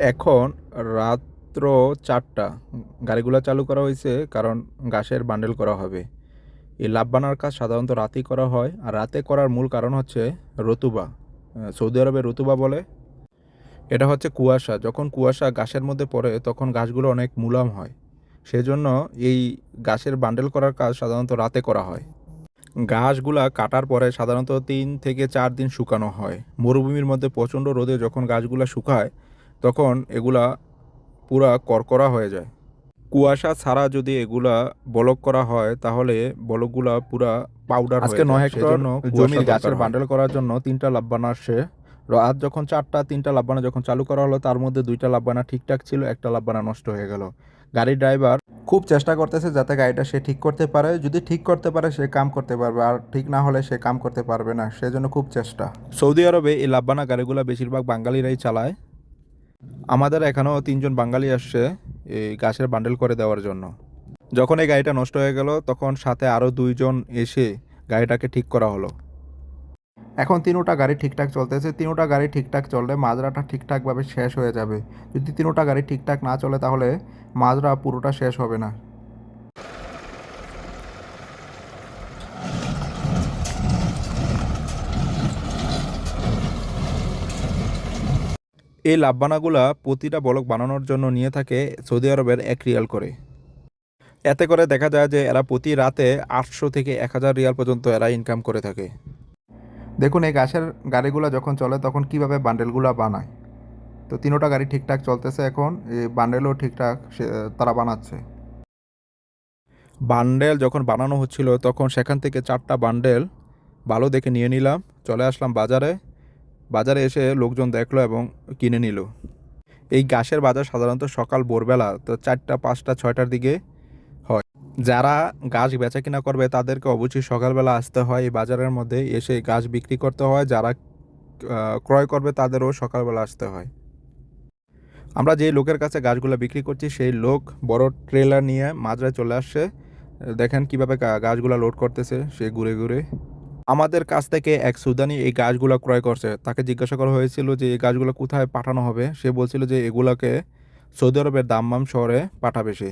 এখন রাত্র ৪টা। গাড়িগুলা চালু করা হইছে কারণ ঘাসের বান্ডেল করা হবে। এই লাভ বানার কাজ সাধারণত রাতেই করা হয়, আর রাতে করার মূল কারণ হচ্ছে রতুবা। সৌদি আরবে রতুবা বলে। এটা হচ্ছে কুয়াশা। যখন কুয়াশা ঘাসের মধ্যে পড়ে তখন ঘাসগুলো অনেক মুলায়ম হয়। সেজন্য এই ঘাসের বান্ডেল করার কাজ সাধারণত রাতে করা হয়। ঘাসগুলা কাটার পরে সাধারণত ৩ থেকে ৪ দিন শুকানো হয়। মরুভূমির মধ্যে প্রচণ্ড রোদে যখন ঘাসগুলা শুকায় তখন এগুলা পুরা করকরা হয়ে যায়। কুয়াশা ছাড়া যদি এগুলা বলক করা হয় তাহলে বলকগুলা পুরা পাউডার আজকে হয়ে ৯ যায়। হেক্টর সেজন্য জমির কুয়াশা গাছের গাছের বান্ডেল করার জন্য ৩টা লাভবানা আসছে। রাত যখন ৪টা ৩টা লাভবানা যখন চালু করা হলো তার মধ্যে ২টা লাভবানা ঠিকঠাক ছিল, একটা লাভবানা নষ্ট হয়ে গেল। গাড়ির ড্রাইভার খুব চেষ্টা করতেছে যাতে গাড়িটা সে ঠিক করতে পারে। যদি ঠিক করতে পারে সে কাম করতে পারবে, আর ঠিক না হলে সে কাম করতে পারবে না। সেজন্য খুব চেষ্টা। সৌদি আরবে এই লাভবানা গাড়িগুলো বেশিরভাগ বাঙালিরাই চালায়। আমাদের এখানেও ৩জন বাঙালি আসছে এই গাছের বান্ডেল করে দেওয়ার জন্য। যখন এই গাড়িটা নষ্ট হয়ে গেল তখন সাথে আরও ২জন এসে গাড়িটাকে ঠিক করা হলো। এখন ৩টা গাড়ি ঠিকঠাক চলতেছে। ৩টা গাড়ি ঠিকঠাক চললে মাজরাটা ঠিকঠাকভাবে শেষ হয়ে যাবে। যদি ৩টা গাড়ি ঠিকঠাক না চলে তাহলে মাজরা পুরোটা শেষ হবে না। এই লাভবানাগুলা প্রতিটা বলক বানানোর জন্য নিয়ে থাকে সৌদি আরবের ১ রিয়াল করে। এতে করে দেখা যায় যে এরা প্রতি রাতে ৮০০ থেকে ১,০০০ রিয়াল পর্যন্ত এরা ইনকাম করে থাকে। দেখুন এই গাছের গাড়িগুলো যখন চলে তখন কিভাবে বান্ডেলগুলো বানায়। তো ৩টা গাড়ি ঠিকঠাক চলতেছে, এখন এই বান্ডেলও ঠিকঠাক তারা বানাচ্ছে। বান্ডেল যখন বানানো হচ্ছিল তখন সেখান থেকে ৪টা বান্ডেল ভালো দেখে নিয়ে নিলাম। চলে আসলাম বাজারে। বাজারে এসে লোকজন দেখলো এবং কিনে নিল। এই ঘাসের বাজার সাধারণত সকাল ভোরবেলা তো ৪টা ৫টা ৬টার দিকে হয়। যারা ঘাস বেচা কিনা করবে তাদেরকে অবশ্যই সকালবেলা আসতে হয় এই বাজারের মধ্যে, এসে ঘাস বিক্রি করতে হয়। যারা ক্রয় করবে তাদেরও সকালবেলা আসতে হয়। আমরা যে লোকের কাছে গাছগুলো বিক্রি করছি সেই লোক বড় ট্রেলার নিয়ে মাঝরায় চলে আসছে। দেখেন কিভাবে গাছগুলো লোড করতেছে সে ঘুরে ঘুরে। আমাদের কাছ থেকে এক সুদানি এই গাছগুলো ক্রয় করছে। তাকে জিজ্ঞাসা করা হয়েছিল যে এই গাছগুলো কোথায় পাঠানো হবে। সে বলছিল যে এগুলাকে সৌদি আরবের দাম্মাম শহরে পাঠাবে সে।